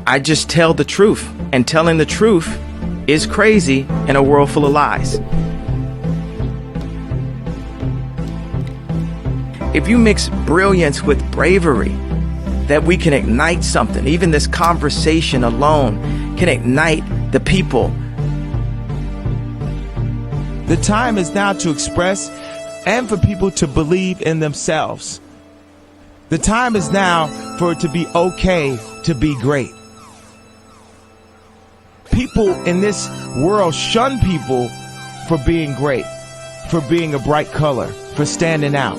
I just tell the truth, and telling the truth is crazy in a world full of lies. If you mix brilliance with bravery, that we can ignite something. Even this conversation alone can ignite the people. The time is now to express and for people to believe in themselves. The time is now for it to be okay to be great. People in this world shun people for being great, for being a bright color, for standing out.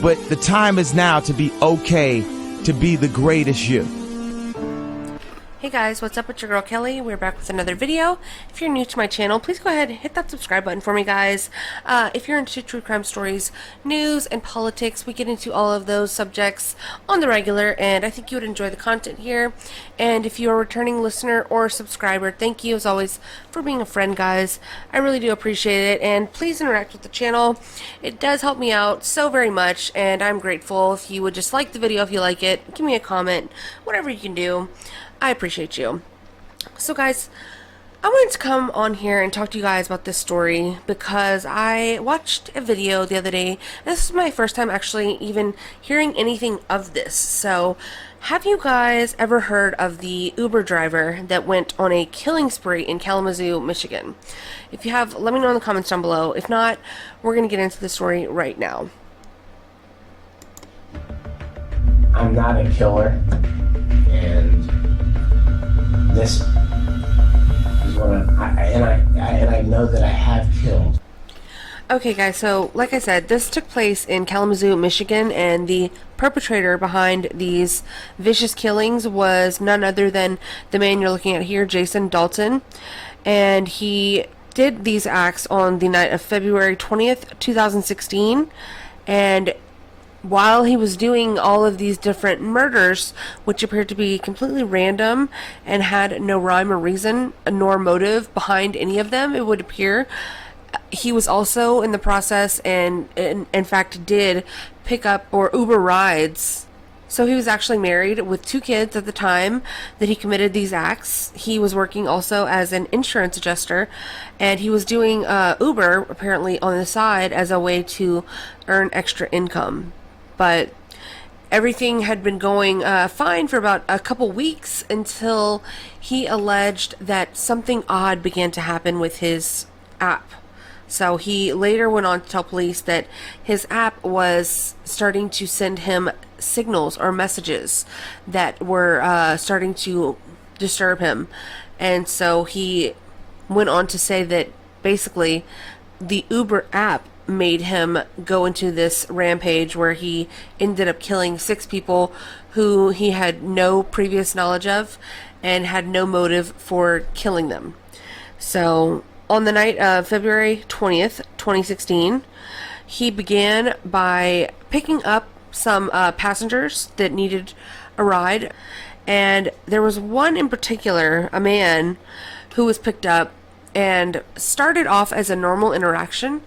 But the time is now to be okay to be the greatest you. Hey guys, what's up? It's your girl Kelly. We're back with another video. If you're new to my channel, please go ahead and hit that subscribe button for me, guys. If you're into true crime stories, news, and politics, we get into all of those subjects on the regular, and I think you would enjoy the content here. And if you're a returning listener or subscriber, thank you as always for being a friend, guys. I really do appreciate it, and please interact with the channel. It does help me out so very much, and I'm grateful if you would just like the video if you like it. Give me a comment, whatever you can do. I appreciate you. So guys, I wanted to come on here and talk to you guys about this story because I watched a video the other day. This is my first time actually even hearing anything of this. So have you guys ever heard of the Uber driver that went on a killing spree in Kalamazoo, Michigan? If you have, let me know in the comments down below. If not, we're going to get into the story right now. I'm not a killer, and this is what I know that I have killed. Okay guys, so like I said, this took place in Kalamazoo, Michigan, and the perpetrator behind these vicious killings was none other than the man you're looking at here, Jason Dalton. And he did these acts on the night of February 20th, 2016, and while he was doing all of these different murders, which appeared to be completely random and had no rhyme or reason nor motive behind any of them, it would appear, he was also in the process and in fact did pick up or Uber rides. So he was actually married with 2 kids at the time that he committed these acts. He was working also as an insurance adjuster, and he was doing Uber apparently on the side as a way to earn extra income. But everything had been going fine for about a couple weeks until he alleged that something odd began to happen with his app. So he later went on to tell police that his app was starting to send him signals or messages that were starting to disturb him. And so he went on to say that basically the Uber app made him go into this rampage where he ended up killing 6 people who he had no previous knowledge of and had no motive for killing them. So on the night of February 20th, 2016, he began by picking up some passengers that needed a ride, and there was one in particular, a man who was picked up and started off as a normal interaction.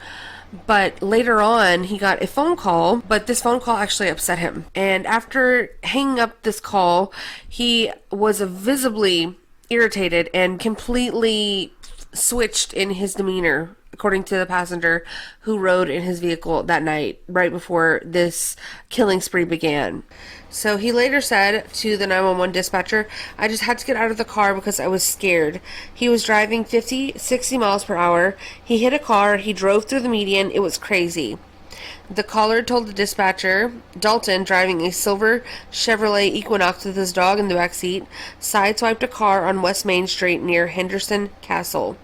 But later on, he got a phone call, but this phone call actually upset him. And after hanging up this call, he was visibly irritated and completely switched in his demeanor, according to the passenger who rode in his vehicle that night, right before this killing spree began. So he later said to the 911 dispatcher, "I just had to get out of the car because I was scared." He was driving 50, 60 miles per hour. He hit a car. He drove through the median. It was crazy. The caller told the dispatcher, Dalton, driving a silver Chevrolet Equinox with his dog in the back seat, sideswiped a car on West Main Street near Henderson Castle.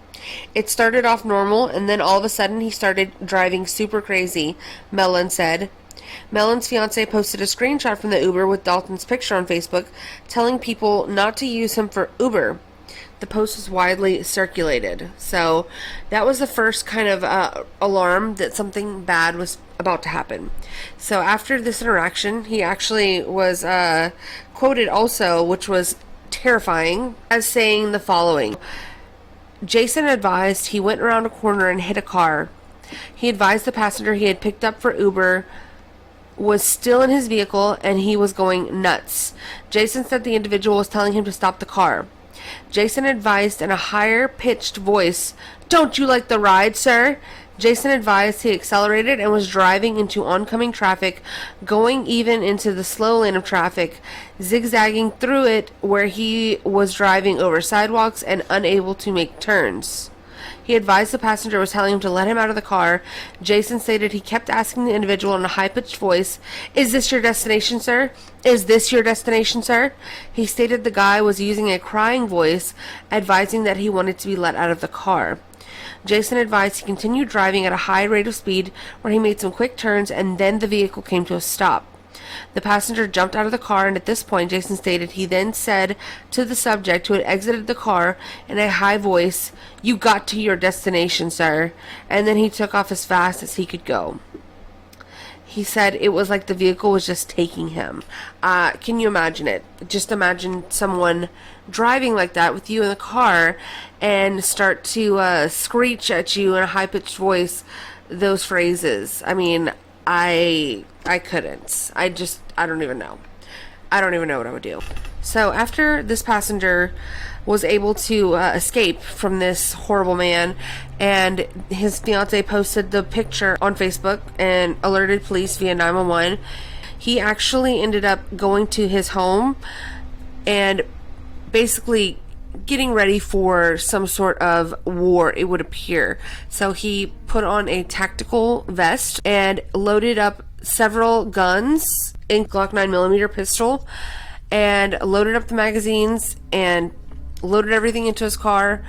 It started off normal, and then all of a sudden he started driving super crazy, Mellon said. Mellon's fiance posted a screenshot from the Uber with Dalton's picture on Facebook, telling people not to use him for Uber. The post was widely circulated. So that was the first kind of alarm that something bad was about to happen. So after this interaction, he actually was quoted also, which was terrifying, as saying the following. Jason advised he went around a corner and hit a car. He advised the passenger he had picked up for Uber was still in his vehicle and he was going nuts. Jason said the individual was telling him to stop the car. Jason advised in a higher pitched voice, "Don't you like the ride, sir?" Jason advised he accelerated and was driving into oncoming traffic, going even into the slow lane of traffic, zigzagging through it where he was driving over sidewalks and unable to make turns. He advised the passenger was telling him to let him out of the car. Jason stated he kept asking the individual in a high-pitched voice, "Is this your destination, sir? Is this your destination, sir?" He stated the guy was using a crying voice, advising that he wanted to be let out of the car. Jason advised he continued driving at a high rate of speed, where he made some quick turns, and then the vehicle came to a stop. The passenger jumped out of the car, and at this point, Jason stated he then said to the subject who had exited the car in a high voice, "You got to your destination, sir," and then he took off as fast as he could go. He said it was like the vehicle was just taking him. Can you imagine it? Just imagine someone driving like that with you in the car and start to screech at you in a high-pitched voice those phrases. I mean, I couldn't. I don't even know. I don't even know what I would do. So after this passenger was able to escape from this horrible man, and his fiance posted the picture on Facebook and alerted police via 911, he actually ended up going to his home and basically getting ready for some sort of war, it would appear. So he put on a tactical vest and loaded up several guns, a Glock 9mm pistol, and loaded up the magazines and loaded everything into his car.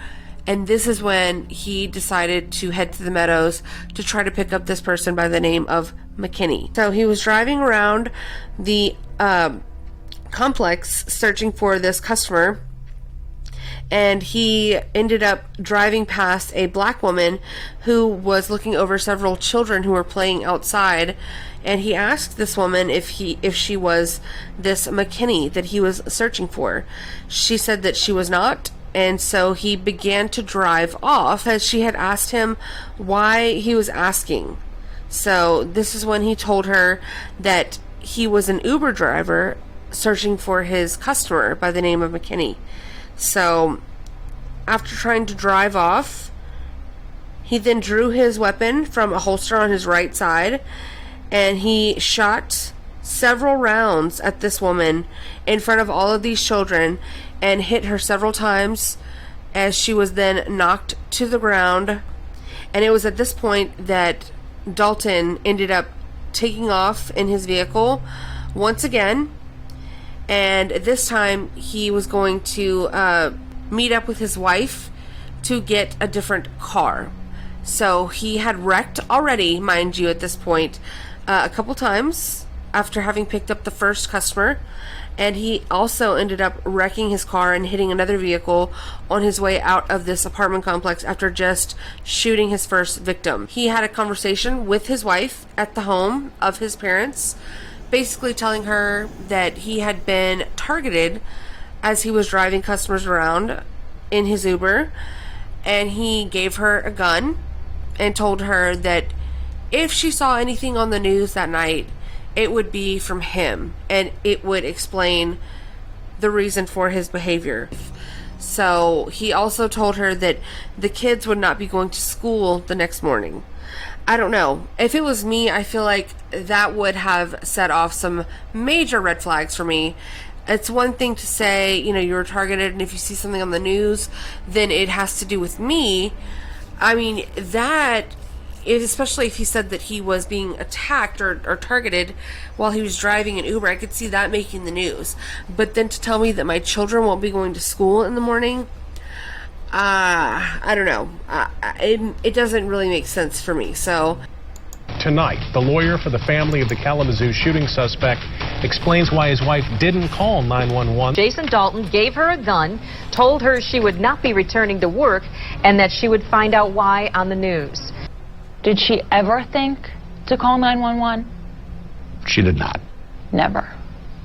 And this is when he decided to head to the Meadows to try to pick up this person by the name of McKinney. So he was driving around the complex searching for this customer, and he ended up driving past a black woman who was looking over several children who were playing outside, and he asked this woman if she was this McKinney that he was searching for. She said that she was not, and so he began to drive off as she had asked him why he was asking. So this is when he told her that he was an Uber driver searching for his customer by the name of McKinney. So after trying to drive off, he then drew his weapon from a holster on his right side, and he shot several rounds at this woman in front of all of these children and hit her several times as she was then knocked to the ground. And it was at this point that Dalton ended up taking off in his vehicle once again, and this time he was going to meet up with his wife to get a different car. So he had wrecked already, mind you, at this point a couple times after having picked up the first customer, and he also ended up wrecking his car and hitting another vehicle on his way out of this apartment complex after just shooting his first victim. He had a conversation with his wife at the home of his parents, basically telling her that he had been targeted as he was driving customers around in his Uber, and he gave her a gun and told her that if she saw anything on the news that night, it would be from him, and it would explain the reason for his behavior. So he also told her that the kids would not be going to school the next morning. I don't know. If it was me, I feel like that would have set off some major red flags for me. It's one thing to say, you were targeted, and if you see something on the news, then it has to do with me. I mean, especially if he said that he was being attacked or targeted while he was driving an Uber, I could see that making the news. But then to tell me that my children won't be going to school in the morning, I don't know. It doesn't really make sense for me. So tonight, the lawyer for the family of the Kalamazoo shooting suspect explains why his wife didn't call 911. Jason Dalton gave her a gun, told her she would not be returning to work, and that she would find out why on the news. Did she ever think to call 911? She did not. Never.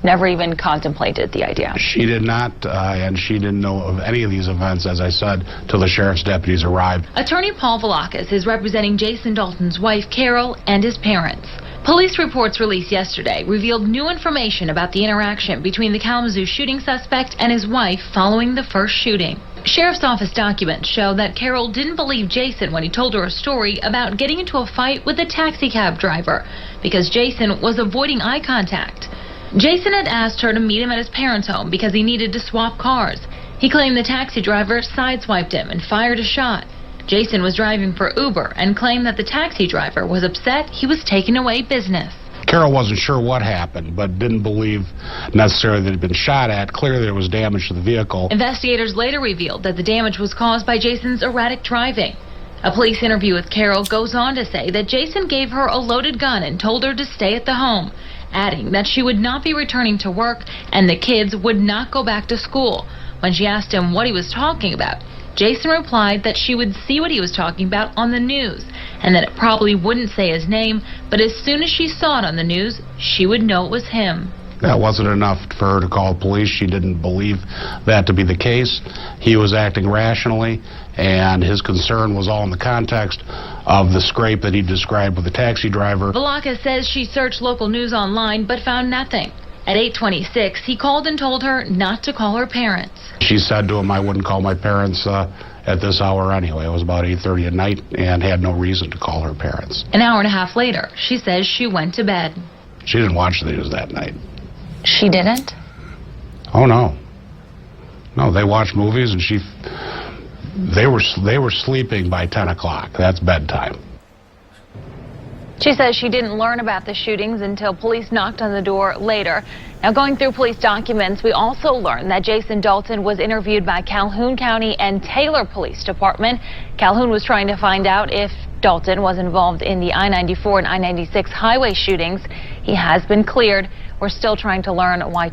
never even contemplated the idea. She did not, and she didn't know of any of these events, as I said, till the sheriff's deputies arrived. Attorney Paul Velakis is representing Jason Dalton's wife, Carol, and his parents. Police reports released yesterday revealed new information about the interaction between the Kalamazoo shooting suspect and his wife following the first shooting. Sheriff's Office documents show that Carol didn't believe Jason when he told her a story about getting into a fight with a taxi cab driver because Jason was avoiding eye contact. Jason had asked her to meet him at his parents' home because he needed to swap cars. He claimed the taxi driver sideswiped him and fired a shot. Jason was driving for Uber and claimed that the taxi driver was upset he was taking away business. Carol wasn't sure what happened, but didn't believe necessarily that it had been shot at. Clearly there was damage to the vehicle. Investigators later revealed that the damage was caused by Jason's erratic driving. A police interview with Carol goes on to say that Jason gave her a loaded gun and told her to stay at the home, adding that she would not be returning to work and the kids would not go back to school. When she asked him what he was talking about, Jason replied that she would see what he was talking about on the news and that it probably wouldn't say his name, but as soon as she saw it on the news, she would know it was him. That wasn't enough for her to call police. She didn't believe that to be the case. He was acting rationally, and his concern was all in the context of the scrape that he described with the taxi driver. Velakis says she searched local news online but found nothing. At 8:26, he called and told her not to call her parents. She said to him, I wouldn't call my parents at this hour anyway. It was about 8:30 at night and had no reason to call her parents. An hour and a half later, she says she went to bed. She didn't watch the news that night. She didn't? Oh, no. No, they watched movies and they were sleeping by 10 o'clock. That's bedtime. She says she didn't learn about the shootings until police knocked on the door later. Now, going through police documents, we also learned that Jason Dalton was interviewed by Calhoun County and Taylor Police Department. Calhoun was trying to find out if Dalton was involved in the I-94 and I-96 highway shootings. He has been cleared. We're still trying to learn why.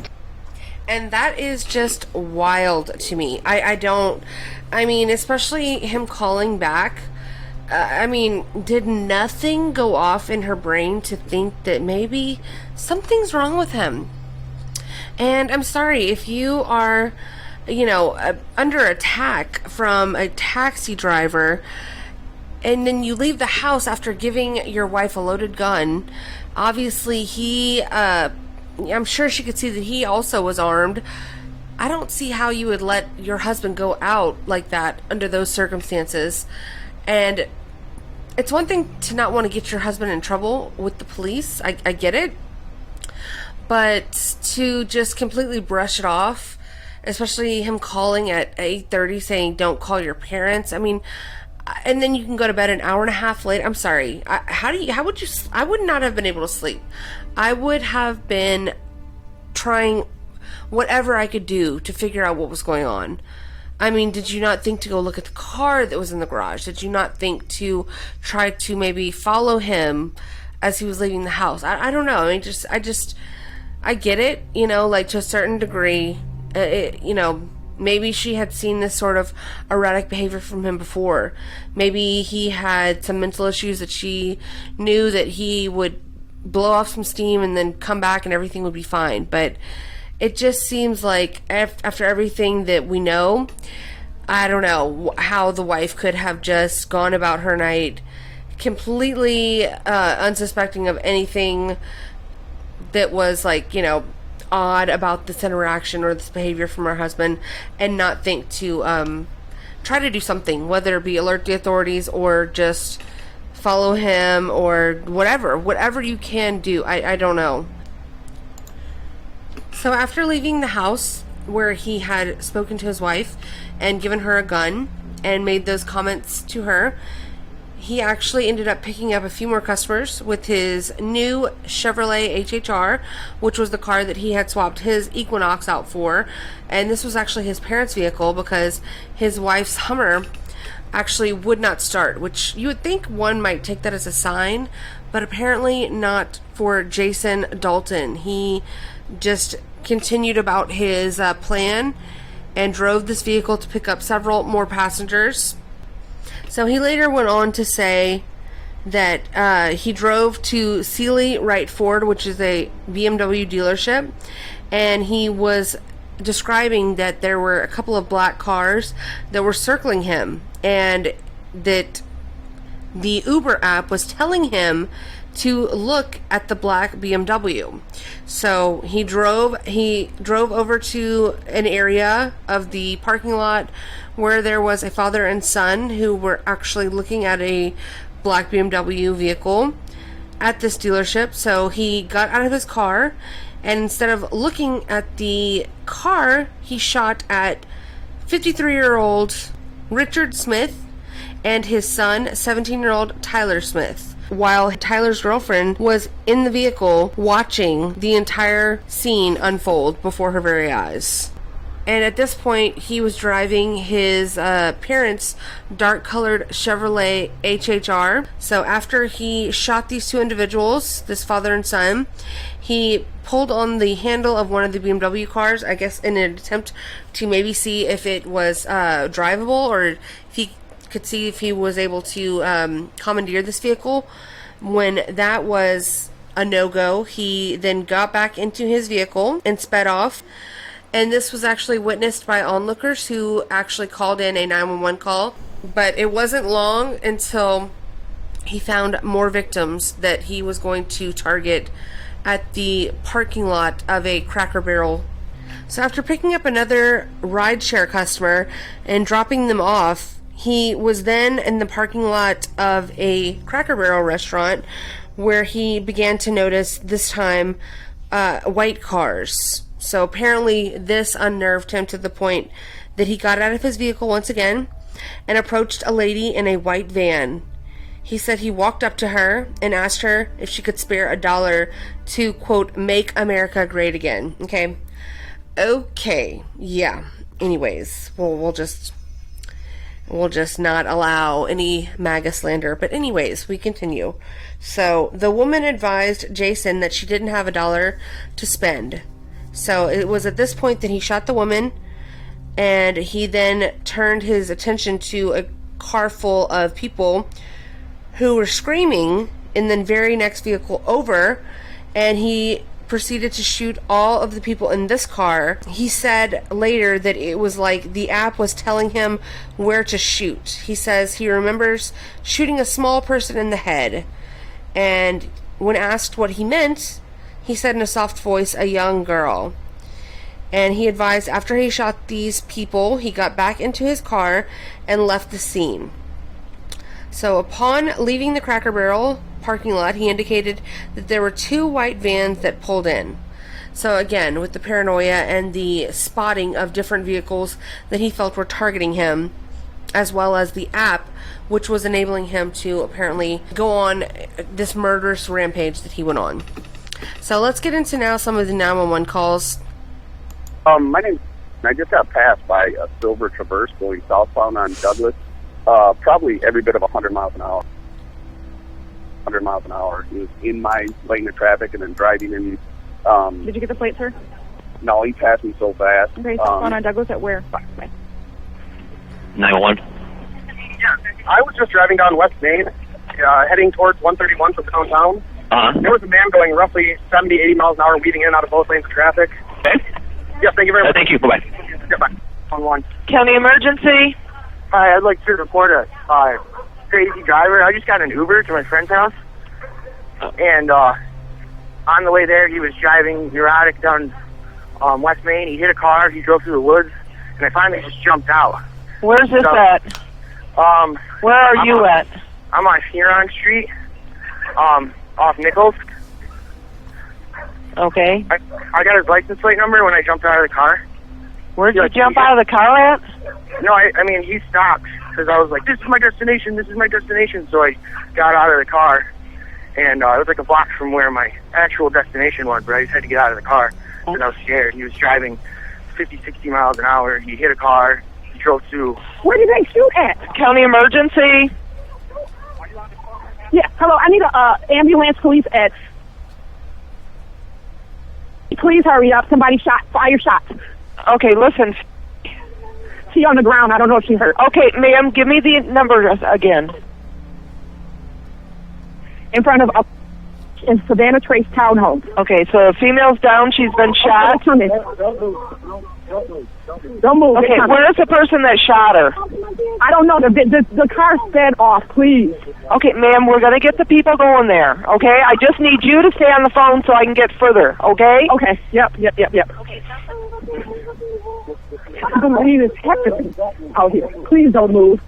And that is just wild to me. I mean, especially him calling back. Did nothing go off in her brain to think that maybe something's wrong with him? And I'm sorry, if you are, under attack from a taxi driver, and then you leave the house after giving your wife a loaded gun, obviously I'm sure she could see that he also was armed. I don't see how you would let your husband go out like that under those circumstances. And it's one thing to not want to get your husband in trouble with the police. I get it. But to just completely brush it off, especially him calling at 8:30 saying, don't call your parents. I mean, and then you can go to bed an hour and a half late. I'm sorry. I would not have been able to sleep. I would have been trying whatever I could do to figure out what was going on. I mean, did you not think to go look at the car that was in the garage? Did you not think to try to maybe follow him as he was leaving the house? I don't know. I mean, I get it, like to a certain degree. Maybe she had seen this sort of erratic behavior from him before. Maybe he had some mental issues that she knew that he would blow off some steam and then come back and everything would be fine. But it just seems like after everything that we know, I don't know how the wife could have just gone about her night completely unsuspecting of anything that was odd about this interaction or this behavior from her husband, and not think to try to do something, whether it be alert the authorities or just follow him or whatever you can do. I don't know. So after leaving the house where he had spoken to his wife and given her a gun and made those comments to her, he actually ended up picking up a few more customers with his new Chevrolet HHR, which was the car that he had swapped his Equinox out for. And this was actually his parents' vehicle because his wife's Hummer actually would not start, which you would think one might take that as a sign, but apparently not for Jason Dalton. He just continued about his plan and drove this vehicle to pick up several more passengers. So he later went on to say that he drove to Sealy Wright Ford, which is a BMW dealership, and he was describing that there were a couple of black cars that were circling him, and that the Uber app was telling him to look at the black BMW. So he drove over to an area of the parking lot where there was a father and son who were actually looking at a black BMW vehicle at this dealership. So he got out of his car, and instead of looking at the car, he shot at 53-year-old Richard Smith and his son, 17-year-old Tyler Smith, while Tyler's girlfriend was in the vehicle watching the entire scene unfold before her very eyes. And at this point, he was driving his parents' dark-colored Chevrolet HHR. So after he shot these two individuals, this father and son, he pulled on the handle of one of the BMW cars, I guess in an attempt to maybe see if it was drivable, or if he could see if he was able to commandeer this vehicle. When that was a no-go, he then got back into his vehicle and sped off. And this was actually witnessed by onlookers who actually called in a 911 call. But it wasn't long until he found more victims that he was going to target at the parking lot of a Cracker Barrel. So after picking up another rideshare customer and dropping them off, he was then in the parking lot of a Cracker Barrel restaurant where he began to notice, this time, white cars. So apparently this unnerved him to the point that he got out of his vehicle once again and approached a lady in a white van. He said he walked up to her and asked her if she could spare $1 to, quote, make America great again. Okay, yeah. Anyways, we'll just not allow any MAGA slander. But anyways, we continue. So the woman advised Jason that she didn't have $1 to spend. So it was at this point that he shot the woman, and he then turned his attention to a car full of people who were screaming in the very next vehicle over, and he proceeded to shoot all of the people in this car. He said later that it was like the app was telling him where to shoot. He says he remembers shooting a small person in the head, and when asked what he meant, he said in a soft voice, a young girl. And he advised after he shot these people, he got back into his car and left the scene. So upon leaving the Cracker Barrel parking lot, he indicated that there were 2 white vans that pulled in. So again, with the paranoia and the spotting of different vehicles that he felt were targeting him, as well as the app, which was enabling him to apparently go on this murderous rampage that he went on. So let's get into now some of the 911 calls. My name. I just got passed by a silver Traverse going southbound on Douglas. Probably every bit of 100 miles an hour. 100 miles an hour. He was in my lane of traffic and then driving in. Did you get the plate, sir? No, he passed me so fast. Okay, southbound on Douglas at where? 911. Yeah, I was just driving down West Main, heading towards 131 from downtown. There was a man going roughly 70, 80 miles an hour, weaving in and out of both lanes of traffic. Okay. Yes, thank you very much. Thank you. Bye-bye. Goodbye. On one. County emergency. Hi, I'd like to report a crazy driver. I just got an Uber to my friend's house, and on the way there, he was driving neurotic down West Main. He hit a car. He drove through the woods, and I finally just jumped out. Where's this at? Where are you at? I'm on Huron Street, off Nichols. Okay. I got his license plate number when I jumped out of the car. Where'd you jump out of the car at? No, I mean, he stopped because I was like, this is my destination, this is my destination. So I got out of the car, and it was like a block from where my actual destination was, but I just had to get out of the car because I was scared. He was driving 50, 60 miles an hour. He hit a car. He drove through. Where did they shoot at? County emergency. Yeah, hello, I need a ambulance, police at... Please hurry up. Somebody fire shots. Okay, listen. She on the ground. I don't know if she hurt. Okay, ma'am, give me the number again. in front of in Savannah Trace Townhome. Okay, so female's down. She's been shot. Don't move. Don't move. Okay, where's the person that shot her? I don't know. The car sped off, please. Okay, ma'am, we're going to get the people going there, okay? I just need you to stay on the phone so I can get further, okay? Okay, yep. Okay. I don't believe it's happening out here. Please don't move.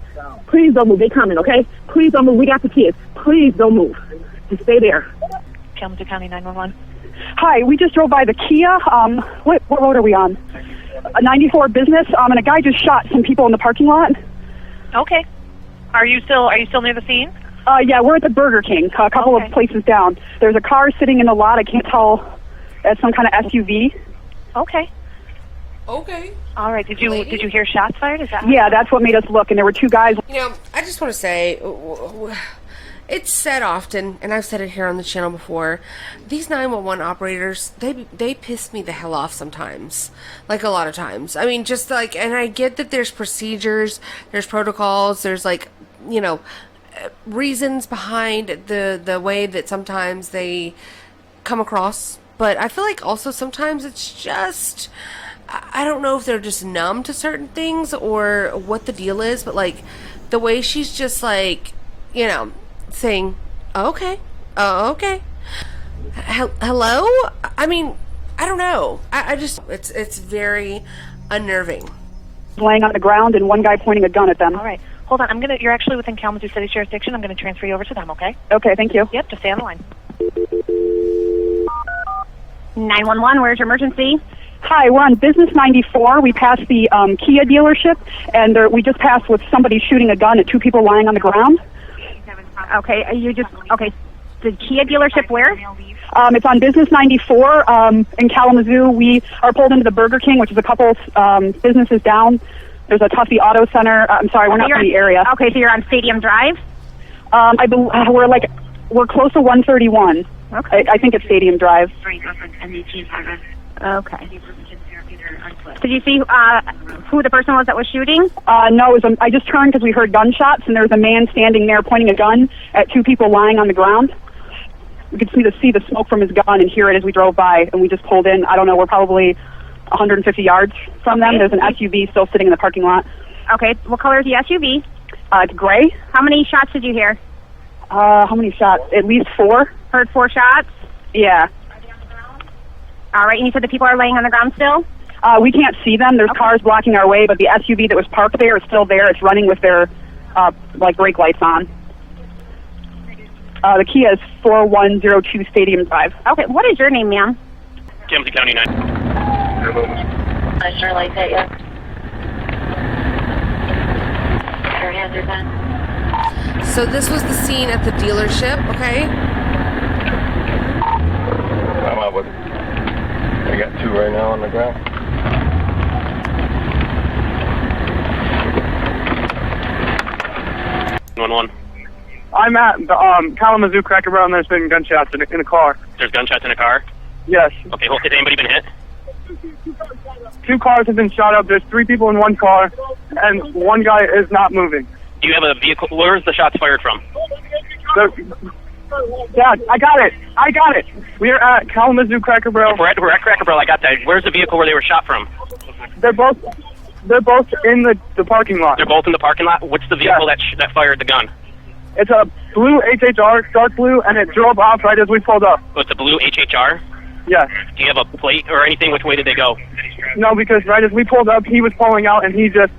Please don't move. They coming, okay? Please don't move. We got the kids. Please don't move. Just stay there. Kalamazoo County 911. Hi, we just drove by the Kia. What road are we on? 94 Business. And a guy just shot some people in the parking lot. Okay. Are you still near the scene? Yeah, we're at the Burger King, a couple of places down. There's a car sitting in the lot. I can't tell. It's some kind of SUV. Okay. Okay. All right. Did you hear shots fired? Is that? Yeah, that's what made us look. And there were two guys. You know, I just want to say, it's said often, and I've said it here on the channel before, these 911 operators, they piss me the hell off sometimes. Like, a lot of times. I mean, just like, and I get that there's procedures, there's protocols, there's like, you know, reasons behind the way that sometimes they come across. But I feel like also sometimes it's just, I don't know if they're just numb to certain things or what the deal is, but like the way she's just like, you know, saying, okay, okay, hello? I mean, I don't know. I just, it's very unnerving. Laying on the ground and one guy pointing a gun at them. All right. Hold on. You're actually within Kalamazoo City jurisdiction. I'm going to transfer you over to them, okay? Okay, thank you. Yep, just stay on the line. 911, where's your emergency? Hi, we're on Business 94. We passed the Kia dealership, and we just passed with somebody shooting a gun at two people lying on the ground. Okay, the Kia dealership where? It's on Business 94 in Kalamazoo. We are pulled into the Burger King, which is a couple businesses down. There's a Tuffy Auto Center. I'm sorry, we're not in the area. Okay, so you're on Stadium Drive? We're close to 131. Okay. I think it's Stadium Drive. Okay. Did you see who the person was that was shooting? No, I just turned because we heard gunshots, and there was a man standing there pointing a gun at two people lying on the ground. We could see the smoke from his gun and hear it as we drove by, and we just pulled in. I don't know, we're probably 150 yards from them. There's an SUV still sitting in the parking lot. Okay, what color is the SUV? It's gray. How many shots did you hear? How many shots? At least 4. Heard 4 shots? Yeah. All right, and you said the people are laying on the ground still? We can't see them. There's cars blocking our way, but the SUV that was parked there is still there. It's running with their brake lights on. The Kia is 4102 Stadium Drive. Okay, what is your name, ma'am? Kalamazoo County 9. I sure like that, yeah. Your hands are done. So this was the scene at the dealership, okay? I'm out with it. I got 2 right now on the ground. I'm at the Kalamazoo Cracker Barrel, and there's been gunshots in a car. There's gunshots in a car? Yes. Okay, well, has anybody been hit? 2 cars have been shot up. There's 3 people in 1 car, and 1 guy is not moving. Do you have a vehicle? Where's the shots fired from? Dad, I got it. We are at Kalamazoo Cracker Barrel. We're at Cracker Barrel, I got that. Where's the vehicle where they were shot from? They're both in the parking lot. They're both in the parking lot? What's the vehicle that fired the gun? It's a blue HHR, dark blue, and it drove off right as we pulled up. Oh, it's a blue HHR? Yes. Do you have a plate or anything? Which way did they go? No, because right as we pulled up, he was pulling out, and he just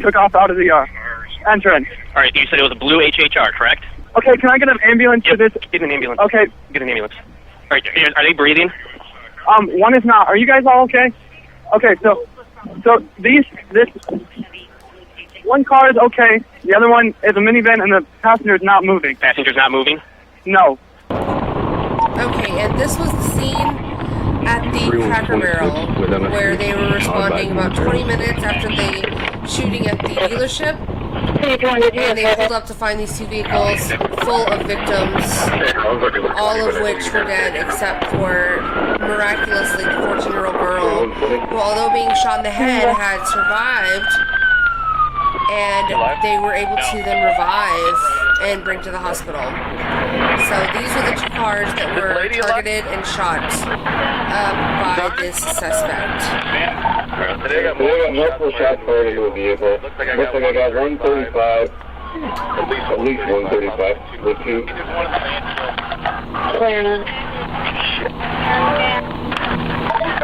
took off out of the entrance. All right, you said it was a blue HHR, correct? Okay, can I get an ambulance to this? Get an ambulance. Okay. Get an ambulance. All right, are they breathing? 1 is not. Are you guys all okay? Okay, so this 1 car is okay. The other one is a minivan, and the passenger is not moving. Passenger's not moving? No. Okay, and this was the scene at the Cracker Barrel where they were responding about 20 minutes after the shooting at the dealership. And they pulled up to find these 2 vehicles full of victims, all of which were dead except for, miraculously, the 14-year-old girl, who, although being shot in the head, had survived, and they were able to then revive and bring to the hospital. So these were the two cars that were targeted and shot by this suspect. They got multiple shots fired into a vehicle. Looks like I got 135. At least 135. With two. Clear none.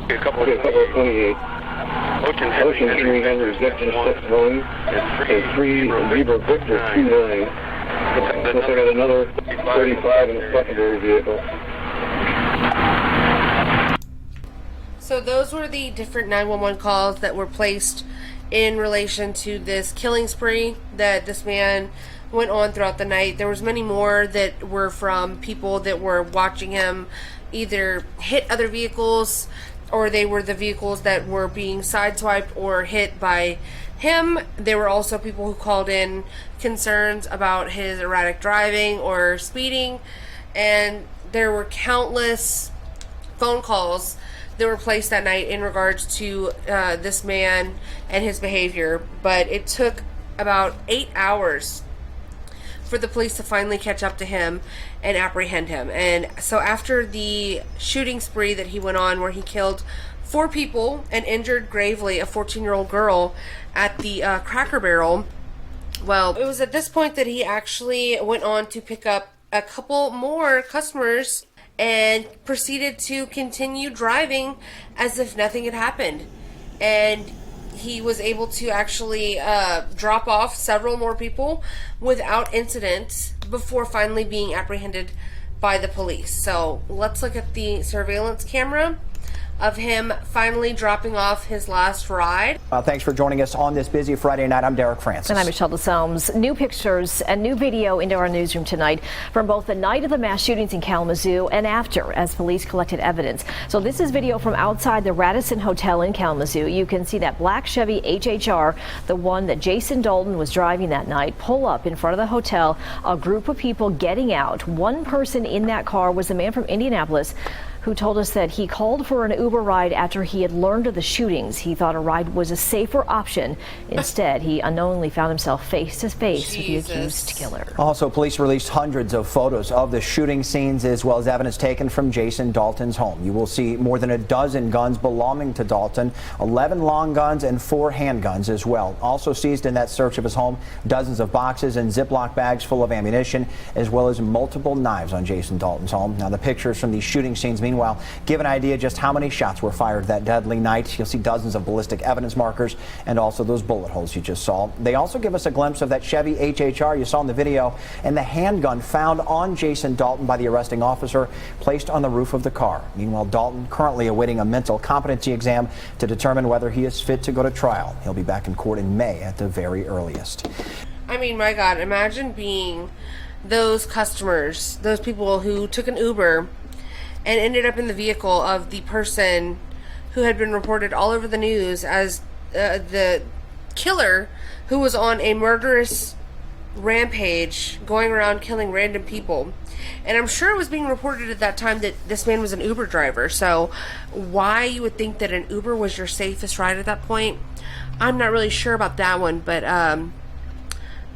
A couple of 28. Ocean 300 Victor 6-1 and 3 Zebra Victor 2-9. Looks like I got another 35 in a secondary vehicle. So those were the different 911 calls that were placed in relation to this killing spree that this man went on throughout the night. There was many more that were from people that were watching him either hit other vehicles, or they were the vehicles that were being sideswiped or hit by him. There were also people who called in concerns about his erratic driving or speeding, and there were countless phone calls that were placed that night in regards to this man and his behavior. But it took about 8 hours for the police to finally catch up to him and apprehend him. And so after the shooting spree that he went on, where he killed 4 people and injured gravely a 14-year-old girl at the Cracker Barrel, well, it was at this point that he actually went on to pick up a couple more customers and proceeded to continue driving as if nothing had happened. And he was able to actually drop off several more people without incident before finally being apprehended by the police. So let's look at the surveillance camera of him finally dropping off his last ride. Thanks for joining us on this busy Friday night. I'm Derek Francis. And I'm Michelle DeSalms. New pictures and new video into our newsroom tonight from both the night of the mass shootings in Kalamazoo and after, as police collected evidence. So this is video from outside the Radisson Hotel in Kalamazoo. You can see that black Chevy HHR, the one that Jason Dalton was driving that night, pull up in front of the hotel. A group of people getting out. One person in that car was a man from Indianapolis who told us that he called for an Uber ride after he had learned of the shootings. He thought a ride was a safer option. Instead, he unknowingly found himself face to face with the accused killer. Also, police released hundreds of photos of the shooting scenes as well as evidence taken from Jason Dalton's home. You will see more than a dozen guns belonging to Dalton, 11 long guns and 4 handguns as well. Also seized in that search of his home, dozens of boxes and Ziploc bags full of ammunition, as well as multiple knives on Jason Dalton's home. Now, the pictures from these shooting scenes meanwhile give an idea just how many shots were fired that deadly night. You'll see dozens of ballistic evidence markers and also those bullet holes you just saw. They also give us a glimpse of that Chevy HHR you saw in the video and the handgun found on Jason Dalton by the arresting officer placed on the roof of the car. Meanwhile, Dalton currently awaiting a mental competency exam to determine whether he is fit to go to trial. He'll be back in court in May at the very earliest. I mean, my God, imagine being those customers, those people who took an Uber and ended up in the vehicle of the person who had been reported all over the news as the killer who was on a murderous rampage going around killing random people. And I'm sure it was being reported at that time that this man was an Uber driver. So why you would think that an Uber was your safest ride at that point, I'm not really sure about that one. But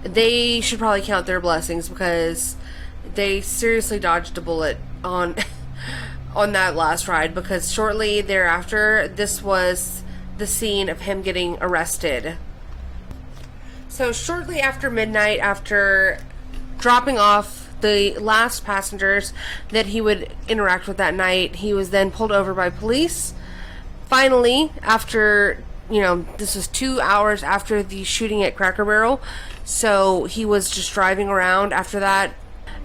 they should probably count their blessings, because they seriously dodged a bullet on on that last ride, because shortly thereafter this was the scene of him getting arrested. So shortly after midnight, after dropping off the last passengers that he would interact with that night, he was then pulled over by police. Finally, after, you know, this was 2 hours after the shooting at Cracker Barrel, so he was just driving around after that,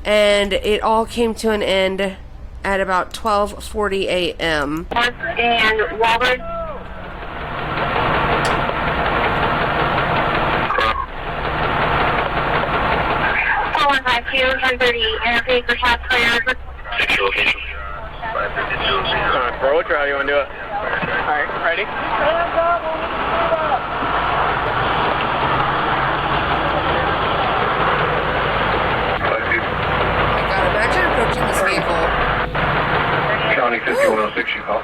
and it all came to an end at about 12:40 a.m. And Walbert. 4152, 1030, interface for shots fired. Check your location. Bro, which route you want to do it? Alright, ready? Imagine approaching this vehicle. County 5106, you call.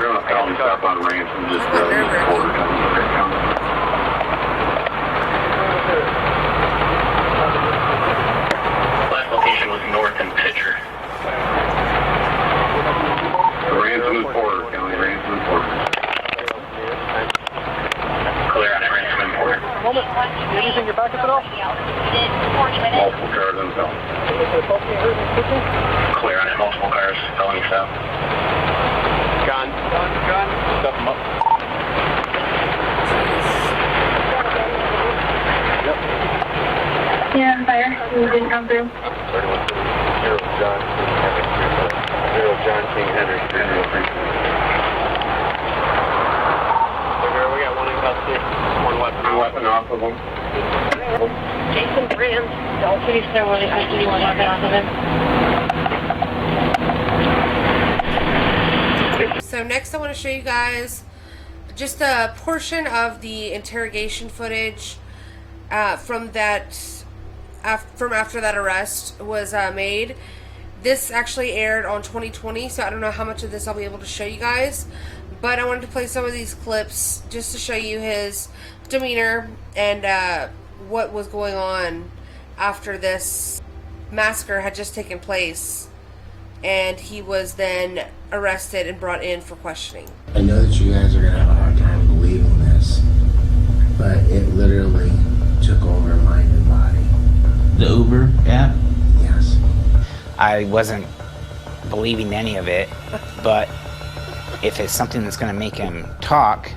You're on a county stop on Ransom, just border county. in your pockets at all? Multiple cars on film. Clear on it, multiple cars, felony stop. Gun. Stuff them up. Yep. Yeah, I'm fire. You didn't come through. 0 John King Henry. We got one in custody. One weapon Off of him. Jason Brand. Don't please say what I see one weapon off of him. So next I want to show you guys just a portion of the interrogation footage from after that arrest was made. This actually aired on 2020, so I don't know how much of this I'll be able to show you guys, but I wanted to play some of these clips just to show you his demeanor and what was going on after this massacre had just taken place, and he was then arrested and brought in for questioning. I know that you guys are going to have a hard time believing this, but it literally took over mind and body. The Uber app? Yes. I wasn't believing any of it, but if it's something that's going to make him talk,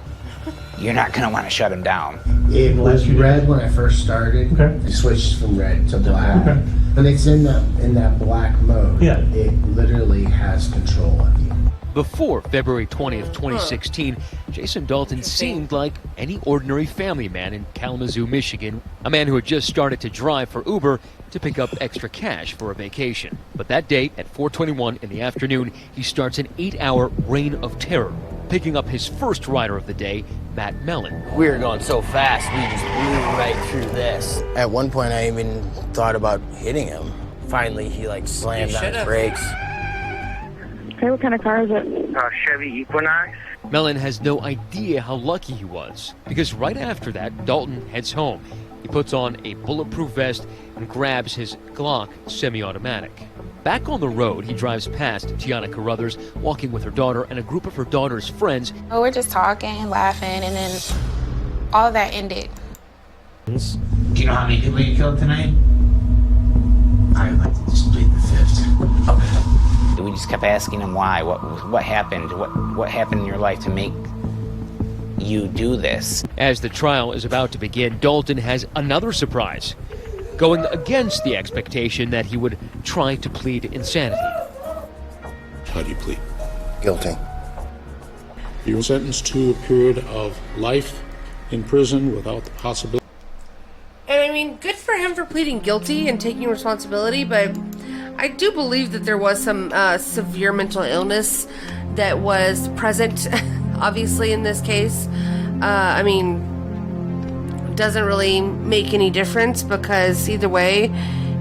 you're not going to want to shut him down. It was red when I first started. Okay. I switched from red to black. Okay. When it's in that black mode, yeah, it literally has control of you. Before February 20th, 2016, Jason Dalton seemed like any ordinary family man in Kalamazoo, Michigan, a man who had just started to drive for Uber to pick up extra cash for a vacation. But that day, at 4:21 in the afternoon, he starts an 8-hour reign of terror, picking up his first rider of the day, Matt Mellon. We were going so fast, we just blew right through this. At one point, I even thought about hitting him. Finally, he slammed on his brakes. Okay, what kind of car is it? Chevy Equinox. Mellon has no idea how lucky he was, because right after that, Dalton heads home. He puts on a bulletproof vest and grabs his Glock semi-automatic. Back on the road, he drives past Tiana Carruthers, walking with her daughter and a group of her daughter's friends. Oh, we're just talking, laughing, and then all of that ended. Do you know how many people you killed tonight? I would like to just plead the fifth. Okay. We just kept asking him why. What happened? What happened in your life to make you do this? As the trial is about to begin, Dalton has another surprise, going against the expectation that he would try to plead insanity. How do you plead? Guilty. You were sentenced to a period of life in prison without the possibility. And I mean, good for him for pleading guilty and taking responsibility, but I do believe that there was some severe mental illness that was present, obviously, in this case. I mean, doesn't really make any difference, because either way,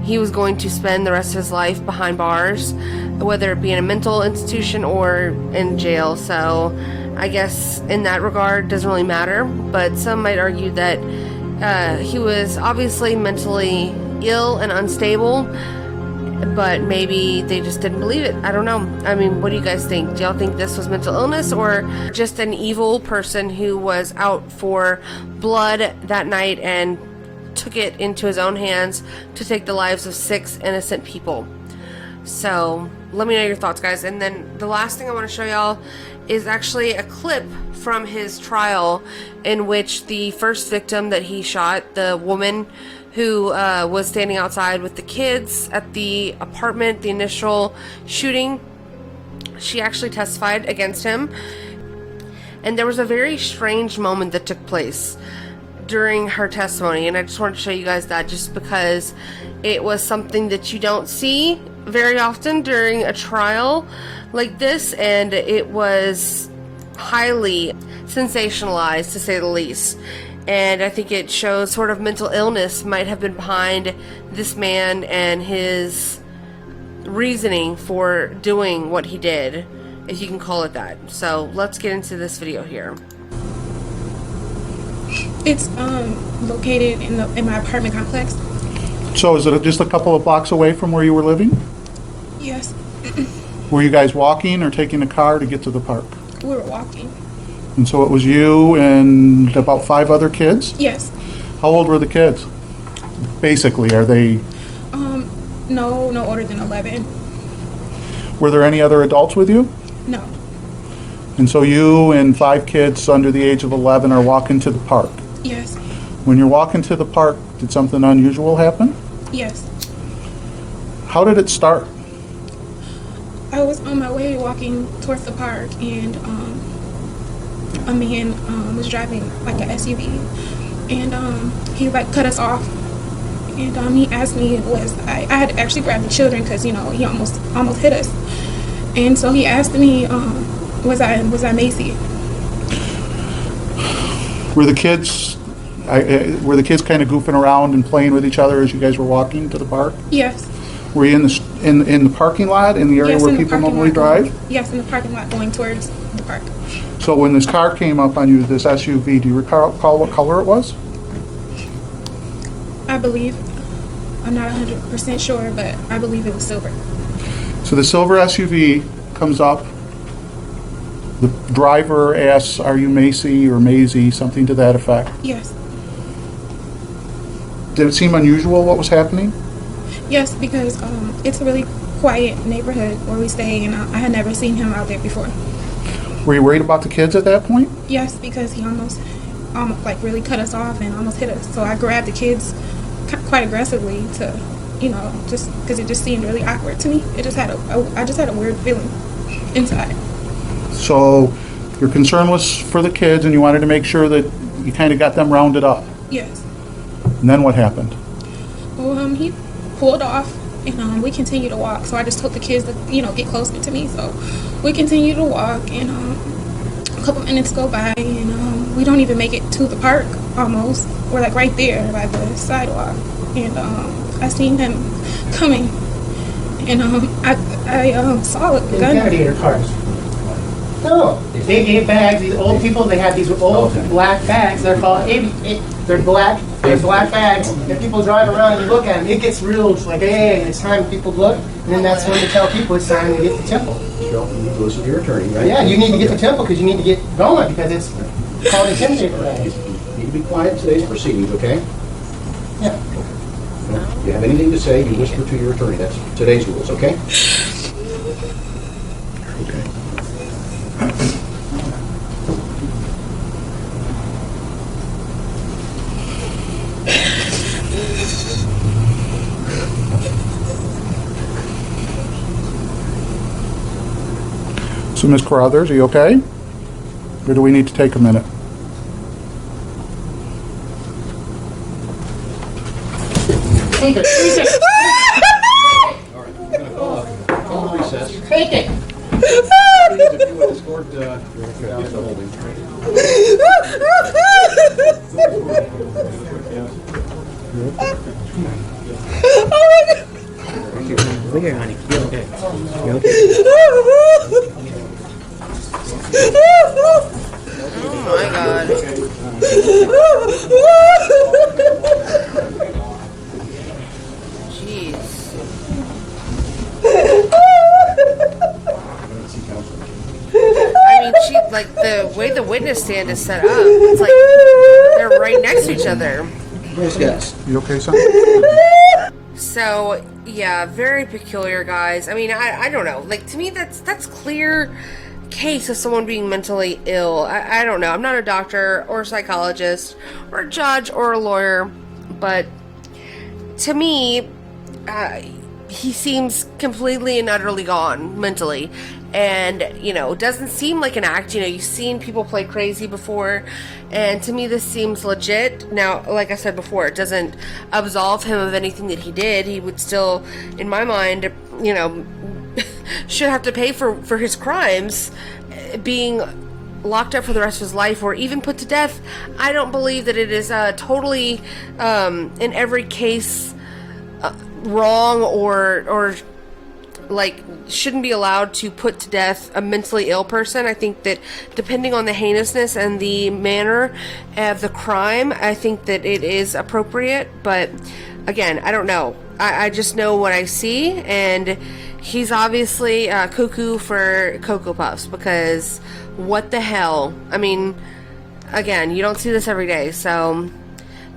he was going to spend the rest of his life behind bars, whether it be in a mental institution or in jail. So I guess in that regard, doesn't really matter. But some might argue that he was obviously mentally ill and unstable, but maybe they just didn't believe it. I don't know. I mean, what do you guys think? Do y'all think this was mental illness or just an evil person who was out for blood that night and took it into his own hands to take the lives of 6 innocent people? So let me know your thoughts, guys. And then the last thing I want to show y'all is actually a clip from his trial in which the first victim that he shot, the woman who was standing outside with the kids at the apartment, the initial shooting, she actually testified against him. And there was a very strange moment that took place during her testimony, and I just wanted to show you guys that, just because it was something that you don't see very often during a trial like this, and it was highly sensationalized, to say the least. And I think it shows sort of mental illness might have been behind this man and his reasoning for doing what he did, if you can call it that. So let's get into this video here. It's located in my apartment complex. So is it just a couple of blocks away from where you were living? Yes. Were you guys walking or taking a car to get to the park? We were walking. And so it was you and about 5 other kids? Yes. How old were the kids? Basically, are they? No older than 11. Were there any other adults with you? No. And so you and 5 kids under the age of 11 are walking to the park. Yes. When you're walking to the park, did something unusual happen? Yes. How did it start? I was on my way walking towards the park, and a man was driving like an SUV, and he like cut us off. And he asked me, I had actually grabbed the children because, you know, he almost hit us. And so he asked me, was I Macy? Were the kids kind of goofing around and playing with each other as you guys were walking to the park? Yes. Were you in the parking lot, in the area where people normally drive? Yes, in the parking lot going towards the park. So when this car came up on you, this SUV, do you recall what color it was? I believe. I'm not 100% sure, but I believe it was silver. So the silver SUV comes up. The driver asks, "Are you Macy or Maisie?" Something to that effect. Yes. Did it seem unusual what was happening? Yes, because it's a really quiet neighborhood where we stay, and I had never seen him out there before. Were you worried about the kids at that point? Yes, because he almost like really cut us off and almost hit us. So I grabbed the kids quite aggressively to, you know, just because it just seemed really awkward to me. I just had a weird feeling inside. So your concern was for the kids, and you wanted to make sure that you kind of got them rounded up. Yes. And then what happened? Well, he pulled off, and we continued to walk. So I just told the kids to, you know, get closer to me. So we continued to walk, and a couple minutes go by, and we don't even make it to the park. Almost, we're like right there by the sidewalk, and I seen him coming, and I saw a gun. Interrogator cars. No, they gave bags. These old people, they have these old black bags. They're called they're black. They're black bags. And people drive around and you look at them. It gets real like, hey, it's time people look. And then that's when to tell people it's time to get to temple. You need to listen to your attorney, right? Yeah, you need to get to temple because you need to get going because it's called intimidator. You need to be quiet in today's proceedings, okay? Yeah. If you have anything to say, you whisper to your attorney. That's today's rules, okay? Okay. So Ms. Carruthers, are you okay? Or do we need to take a minute? Take it. Take it. Look here, honey. You okay? You okay? Oh my God. Jeez. I mean, like the way the witness stand is set up, it's like they're right next to each other. Yes. You okay, son? So yeah, very peculiar, guys. I mean, I don't know. Like, to me, that's clear case of someone being mentally ill. I don't know. I'm not a doctor or a psychologist or a judge or a lawyer, but to me, he seems completely and utterly gone mentally. And, you know, doesn't seem like an act. You know, you've seen people play crazy before, and to me this seems legit. Now, like I said before, it doesn't absolve him of anything that he did. He would still, in my mind, you know, should have to pay for his crimes, being locked up for the rest of his life or even put to death. I don't believe that it is totally, in every case, wrong or like shouldn't be allowed to put to death a mentally ill person. I think that depending on the heinousness and the manner of the crime, I think that it is appropriate. But again, I don't know. I just know what I see, and he's obviously cuckoo for Cocoa Puffs, because what the hell? I mean, again, you don't see this every day, so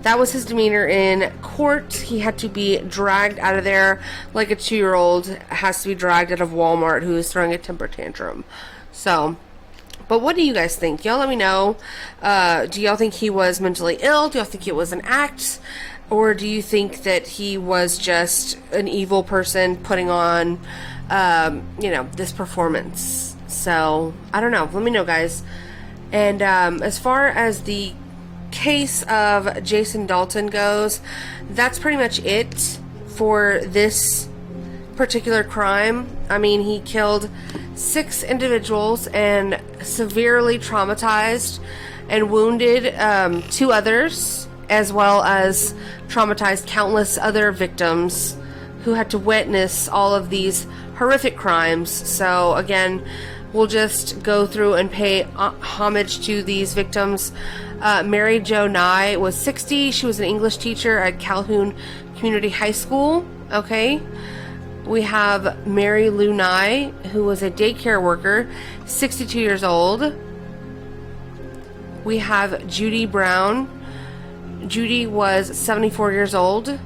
That was his demeanor in court. He had to be dragged out of there like a 2-year-old has to be dragged out of Walmart who is throwing a temper tantrum. So, but what do you guys think? Y'all let me know. Do y'all think he was mentally ill? Do y'all think it was an act? Or do you think that he was just an evil person putting on, this performance? So, I don't know. Let me know, guys. And as far as the case of Jason Dalton goes, that's pretty much it for this particular crime. I mean, he killed 6 individuals and severely traumatized and wounded 2 others, as well as traumatized countless other victims who had to witness all of these horrific crimes. So again, we'll just go through and pay homage to these victims. Mary Jo Nye was 60. She was an English teacher at Calhoun Community High School. Okay. We have Mary Lou Nye, who was a daycare worker, 62 years old. We have Judy Brown. Judy was 74 years old.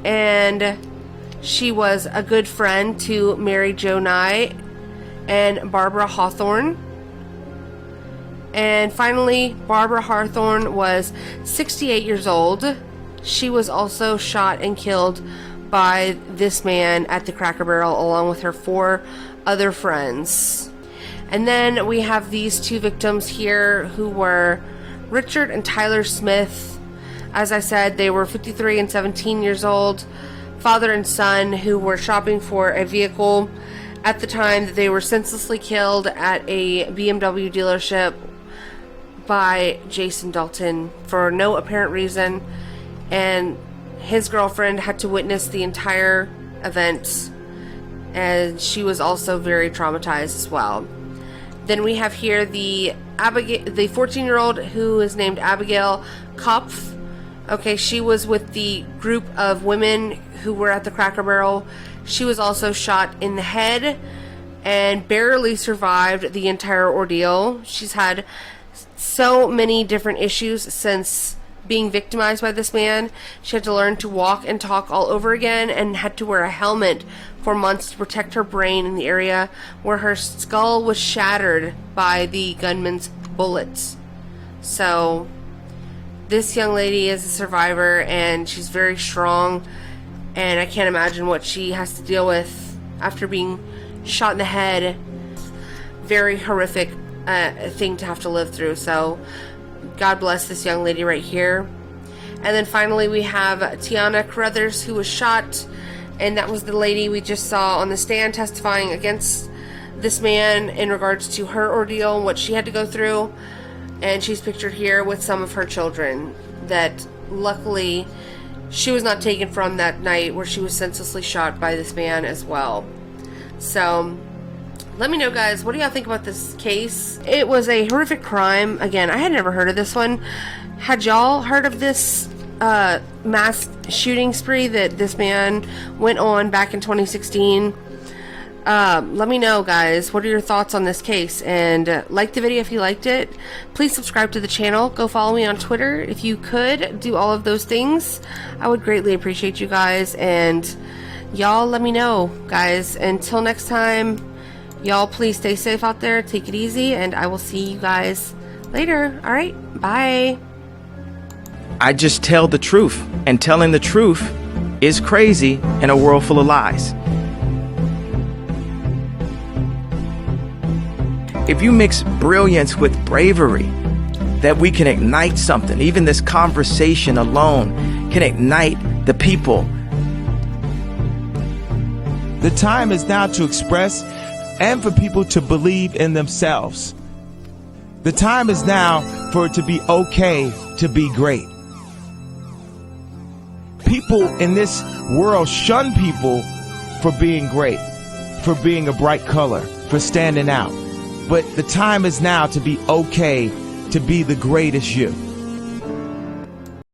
And she was a good friend to Mary Jo Nye and Barbara Hawthorne. And finally, Barbara Hawthorne was 68 years old. She was also shot and killed by this man at the Cracker Barrel along with her 4 other friends. And then we have these 2 victims here who were Richard and Tyler Smith. As I said, they were 53 and 17 years old, father and son, who were shopping for a vehicle at the time that they were senselessly killed at a BMW dealership by Jason Dalton for no apparent reason. And his girlfriend had to witness the entire event, and she was also very traumatized as well. Then we have here the 14-year-old who is named Abigail Kopf. Okay, she was with the group of women who were at the Cracker Barrel. She was also shot in the head and barely survived the entire ordeal. She's had so many different issues since being victimized by this man. She had to learn to walk and talk all over again and had to wear a helmet for months to protect her brain in the area where her skull was shattered by the gunman's bullets. So this young lady is a survivor and she's very strong, and I can't imagine what she has to deal with after being shot in the head. Very horrific thing to have to live through. So God bless this young lady right here. And then finally we have Tiana Carruthers, who was shot, and that was the lady we just saw on the stand testifying against this man in regards to her ordeal and what she had to go through. And she's pictured here with some of her children that luckily she was not taken from that night where she was senselessly shot by this man as well. So let me know, guys, what do y'all think about this case? It was a horrific crime. Again, I had never heard of this one. Had y'all heard of this mass shooting spree that this man went on back in 2016? Let me know, guys. What are your thoughts on this case? And like the video if you liked it. Please subscribe to the channel. Go follow me on Twitter if you could. Do all of those things. I would greatly appreciate you guys. And y'all let me know, guys. Until next time, y'all please stay safe out there. Take it easy. And I will see you guys later. All right. Bye. I just tell the truth. And telling the truth is crazy in a world full of lies. If you mix brilliance with bravery, that we can ignite something. Even this conversation alone can ignite the people. The time is now to express and for people to believe in themselves. The time is now for it to be okay to be great. People in this world shun people for being great, for being a bright color, for standing out. But the time is now to be okay to be the greatest you.